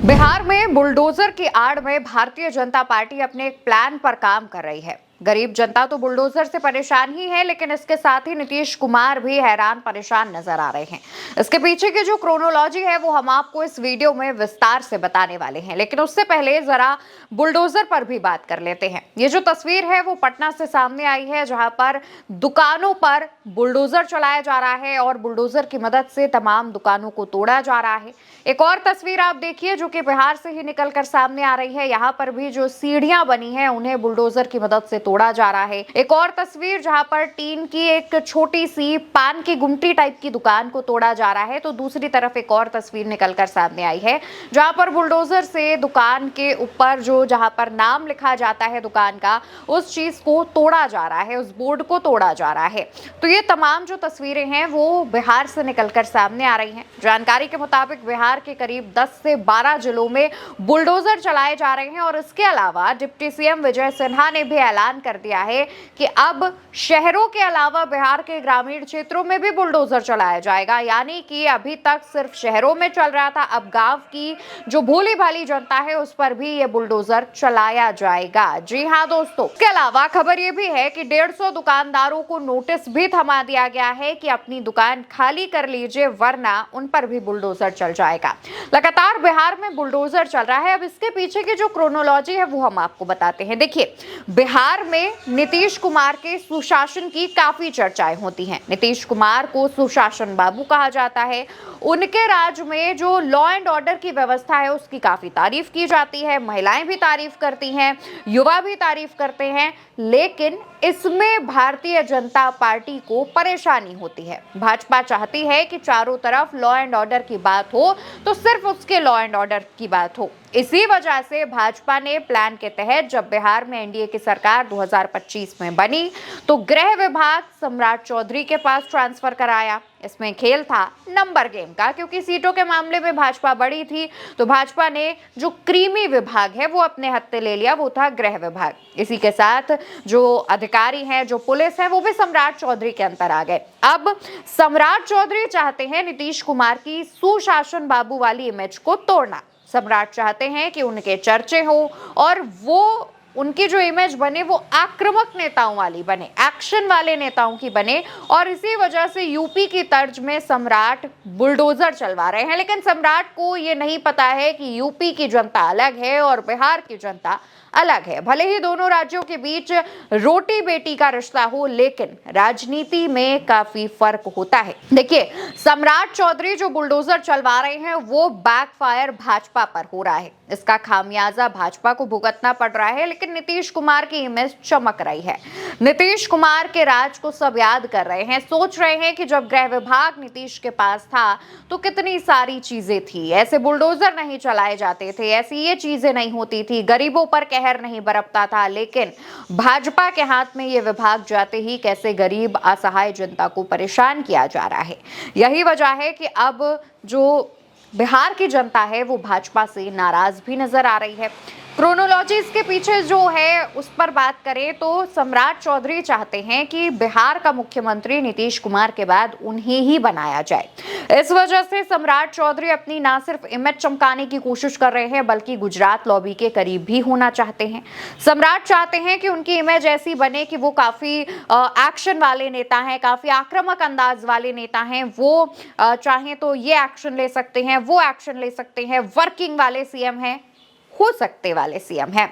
बिहार में बुलडोजर की आड़ में भारतीय जनता पार्टी अपने एक प्लान पर काम कर रही है। गरीब जनता तो बुलडोजर से परेशान ही है, लेकिन इसके साथ ही नीतीश कुमार भी हैरान परेशान नजर आ रहे हैं। इसके पीछे की जो क्रोनोलॉजी है वो हम आपको इस वीडियो में विस्तार से बताने वाले हैं, लेकिन उससे पहले जरा बुलडोजर पर भी बात कर लेते हैं। ये जो तस्वीर है वो पटना से सामने आई है, जहां पर दुकानों पर बुलडोजर चलाया जा रहा है और बुलडोजर की मदद से तमाम दुकानों को तोड़ा जा रहा है। एक और तस्वीर आप देखिए जो कि बिहार से ही निकलकर सामने आ रही है। यहाँ पर भी जो सीढ़ियां बनी हैं उन्हें बुलडोजर की मदद से तोड़ा जा रहा है। एक और तस्वीर जहां पर टीन की एक छोटी सी पान की गुमटी टाइप की दुकान को तोड़ा जा रहा है, तो दूसरी तरफ एक और तस्वीर निकलकर सामने आई है जहां पर बुलडोजर से दुकान के ऊपर जो जहां पर नाम लिखा जाता है दुकान का, उस चीज को तोड़ा जा रहा है, उस बोर्ड को तोड़ा जा रहा है। तो ये तमाम जो तस्वीरें हैं वो बिहार से निकलकर सामने आ रही हैं। जानकारी के मुताबिक बिहार के करीब 10 से 12 जिलों में बुलडोजर चलाए जा रहे हैं और इसके अलावा डिप्टी सीएम विजय सिन्हा ने भी ऐलान कर दिया है कि अब शहरों के अलावा बिहार के ग्रामीण क्षेत्रों में भी बुलडोजर चलाया जाएगा। यानी कि अभी तक सिर्फ शहरों में चल रहा था, अब गांव की जो भोली भाली जनता है उस पर भी ये बुलडोजर चलाया जाएगा। जी हाँ दोस्तों, इसके अलावा खबर ये भी है कि 150 दुकानदारों को नोटिस भी थमा दिया गया है कि अपनी दुकान खाली कर लीजिए, वरना उन पर भी बुलडोजर चल जाएगा। लगातार बिहार में बुलडोजर चल रहा है। अब इसके पीछे की जो क्रोनोलॉजी है वो हम आपको बताते हैं। देखिए, बिहार में नीतीश कुमार के सुशासन की काफी चर्चाएं होती हैं। नीतीश कुमार को सुशासन बाबू कहा जाता है। उनके राज्य में जो लॉ एंड ऑर्डर की व्यवस्था है उसकी काफी तारीफ की जाती है। महिलाएं भी तारीफ करती हैं, युवा भी तारीफ करते हैं, लेकिन इसमें भारतीय जनता पार्टी को परेशानी होती है। भाजपा चाहती है कि चारों तरफ लॉ एंड ऑर्डर की बात हो तो सिर्फ उसके लॉ एंड ऑर्डर की बात हो। इसी वजह से भाजपा ने प्लान के तहत जब बिहार में एनडीए की सरकार 2025 में बनी तो गृह विभाग सम्राट चौधरी के पास ट्रांसफर कराया। इसमें खेल था नंबर गेम का, क्योंकि सीटों के मामले में भाजपा बड़ी थी तो भाजपा ने जो क्रीमी विभाग है वो अपने हत्थे ले लिया, वो था गृह विभाग। इसी के साथ जो अधिकारी हैं, जो पुलिस है, वो भी सम्राट चौधरी के अंतर आ गए। अब सम्राट चौधरी चाहते हैं नीतीश कुमार की सुशासन बाबू वाली इमेज को तोड़ना। सम्राट चाहते हैं कि उनके चर्चे हो और वो उनकी जो इमेज बने वो आक्रामक नेताओं वाली बने, एक्शन वाले नेताओं की बने, और इसी वजह से यूपी की तर्ज में सम्राट बुलडोजर चलवा रहे हैं। लेकिन सम्राट को ये नहीं पता है कि यूपी की जनता अलग है और बिहार की जनता अलग है। भले ही दोनों राज्यों के बीच रोटी बेटी का रिश्ता हो, लेकिन राजनीति में काफी फर्क होता है। देखिए, सम्राट चौधरी जो बुलडोजर चलवा रहे हैं वो बैकफायर भाजपा पर हो रहा है। इसका खामियाजा भाजपा को भुगतना पड़ रहा है, लेकिन नीतीश कुमार की इमेज चमक रही है। नीतीश कुमार के राज को सब याद कर रहे हैं, सोच रहे हैं कि जब गृह विभाग नीतीश के पास था तो कितनी सारी चीजें थी, ऐसे बुलडोजर नहीं चलाए जाते थे, ऐसी ये चीजें नहीं होती थी, गरीबों पर कहर नहीं बरपता था। लेकिन भाजपा के हाथ में ये विभाग जाते ही कैसे गरीब असहाय जनता को परेशान किया जा रहा है। यही वजह है कि अब जो बिहार की जनता है वो भाजपा से नाराज भी नजर आ रही है। क्रोनोलॉजी के पीछे जो है उस पर बात करें तो सम्राट चौधरी चाहते हैं कि बिहार का मुख्यमंत्री नीतीश कुमार के बाद उन्हें ही बनाया जाए। इस वजह से सम्राट चौधरी अपनी ना सिर्फ इमेज चमकाने की कोशिश कर रहे हैं, बल्कि गुजरात लॉबी के करीब भी होना चाहते हैं। सम्राट चाहते हैं कि उनकी इमेज ऐसी बने कि वो काफी एक्शन वाले नेता हैं, काफी आक्रामक अंदाज वाले नेता हैं। वो चाहें तो ये एक्शन ले सकते हैं, वो एक्शन ले सकते हैं, वर्किंग वाले सीएम हैं, हो सकते वाले सीएम हैं।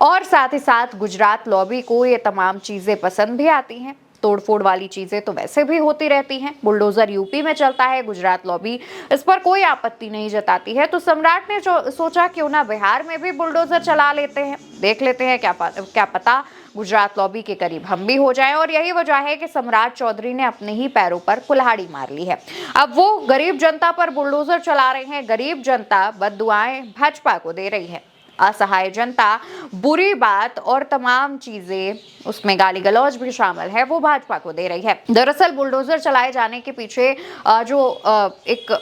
और साथ ही साथ गुजरात लॉबी को ये तमाम चीजें पसंद भी आती हैं। तोड़फोड़ वाली चीजें तो वैसे भी होती रहती हैं। बुलडोजर यूपी में चलता है, गुजरात लॉबी इस पर कोई आपत्ति नहीं जताती है। तो सम्राट ने सोचा क्यों ना बिहार में भी बुलडोजर चला लेते हैं, देख लेते हैं, क्या पता गुजरात लॉबी के करीब हम भी हो जाएं। और यही वजह है कि सम्राट चौधरी ने अपने ही पैरों पर कुल्हाड़ी मार ली है। अब वो गरीब जनता पर बुलडोजर चला रहे हैं। गरीब जनता बद्दुआएं भाजपा को दे रही है, असहाय जनता बुरी बात और तमाम चीजें, उसमें गाली गलौज भी शामिल है, वो भाजपा को दे रही है। दरअसल बुलडोजर चलाए जाने के पीछे जो एक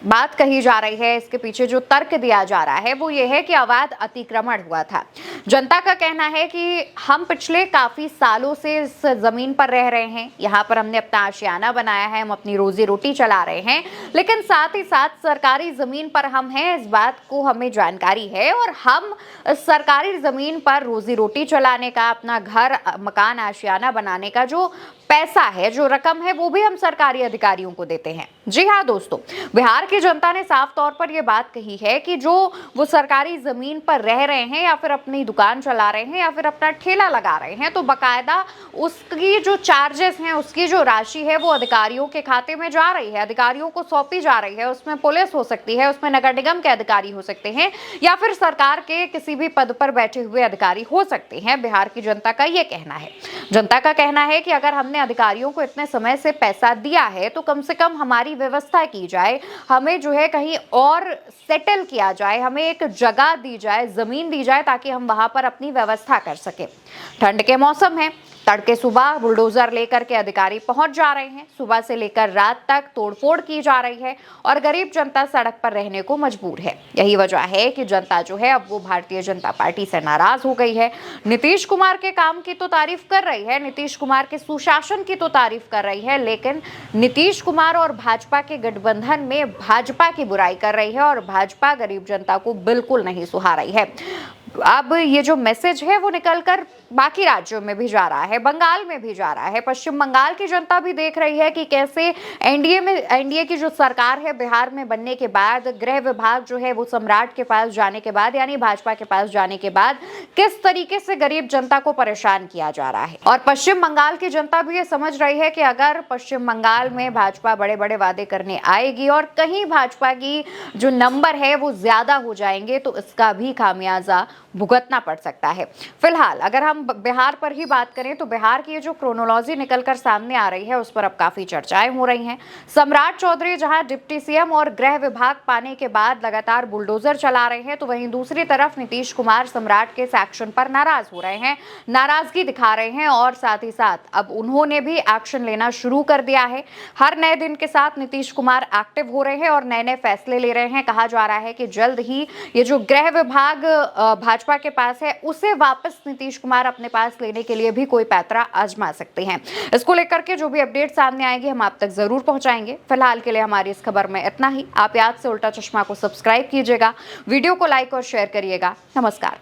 बात कही जा रही है, इसके पीछे जो तर्क दिया जा रहा है वो ये है कि अवैध अतिक्रमण हुआ था। जनता का कहना है कि हम पिछले काफी सालों से इस जमीन पर रह रहे हैं, यहाँ पर हमने अपना आशियाना बनाया है, हम अपनी रोजी रोटी चला रहे हैं, लेकिन साथ ही साथ सरकारी जमीन पर हम हैं, इस बात को हमें जानकारी है और हम सरकारी जमीन पर रोजी रोटी चलाने का, अपना घर मकान आशियाना बनाने का जो पैसा है, जो रकम है, वो भी हम सरकारी अधिकारियों को देते हैं। जी हाँ दोस्तों, बिहार की जनता ने साफ तौर पर यह बात कही है कि जो वो सरकारी जमीन पर रह रहे हैं या फिर अपनी दुकान चला रहे हैं या फिर अपना ठेला लगा रहे हैं, तो बकायदा उसकी जो चार्जेस हैं, उसकी जो राशि है वो अधिकारियों के खाते में जा रही है, अधिकारियों को सौंपी जा रही है। उसमें पुलिस हो सकती है, उसमें नगर निगम के अधिकारी हो सकते हैं या फिर सरकार के किसी भी पद पर बैठे हुए अधिकारी हो सकते हैं। बिहार की जनता का ये कहना है। जनता का कहना है कि अगर हमने अधिकारियों को इतने समय से पैसा दिया है तो कम से कम हमारी व्यवस्था की जाए, हमें जो है कहीं और सेटल किया जाए, हमें एक जगह दी जाए, जमीन दी जाए ताकि हम वहां पर अपनी व्यवस्था कर सके। ठंड के मौसम है, तड़के सुबह बुलडोजर लेकर के अधिकारी पहुंच जा रहे हैं, सुबह से लेकर रात तक तोड़फोड़ की जा रही है और गरीब जनता सड़क पर रहने को मजबूर है। यही वजह है कि जनता जो है अब वो भारतीय जनता पार्टी से नाराज हो गई है। नीतीश कुमार के काम की तो तारीफ कर रही है, नीतीश कुमार के सुशासन की तो तारीफ कर रही है, लेकिन नीतीश कुमार और भाजपा के गठबंधन में भाजपा की बुराई कर रही है और भाजपा गरीब जनता को बिल्कुल नहीं सुहा रही है। अब ये जो मैसेज है वो निकलकर बाकी राज्यों में भी जा रहा है, बंगाल में भी जा रहा है। पश्चिम बंगाल की जनता भी देख रही है कि कैसे एनडीए की जो सरकार है बिहार में बनने के बाद, गृह विभाग जो है वो सम्राट के पास जाने के बाद, यानी भाजपा के पास जाने के बाद किस तरीके से गरीब जनता को परेशान किया जा रहा है। और पश्चिम बंगाल की जनता भी ये समझ रही है कि अगर पश्चिम बंगाल में भाजपा बड़े बड़े वादे करने आएगी और कहीं भाजपा की जो नंबर है वो ज्यादा हो जाएंगे तो इसका भी खामियाजा भुगतना पड़ सकता है। फिलहाल अगर हम बिहार पर ही बात करें तो बिहार की ये जो क्रोनोलॉजी निकलकर सामने आ रही है उस पर अब काफी चर्चाएं हो रही हैं। सम्राट चौधरी जहां डिप्टी सीएम और गृह विभाग पाने के बाद लगातार बुलडोजर चला रहे हैं, तो वहीं दूसरी तरफ नीतीश कुमार सम्राट के एक्शन पर नाराज हो रहे हैं, नाराजगी दिखा रहे हैं और साथ ही साथ अब उन्होंने भी एक्शन लेना शुरू कर दिया है। हर नए दिन के साथ नीतीश कुमार एक्टिव हो रहे हैं और नए नए फैसले ले रहे हैं। कहा जा रहा है कि जल्द ही ये जो गृह विभाग भाजपा के पास है उसे वापस नीतीश कुमार अपने पास लेने के लिए भी कोई पैतरा आजमा सकते हैं। इसको लेकर के जो भी अपडेट सामने आएगी हम आप तक जरूर पहुंचाएंगे। फिलहाल के लिए हमारी इस खबर में इतना ही। आप याद से उल्टा चश्मा को सब्सक्राइब कीजिएगा, वीडियो को लाइक और शेयर करिएगा। नमस्कार।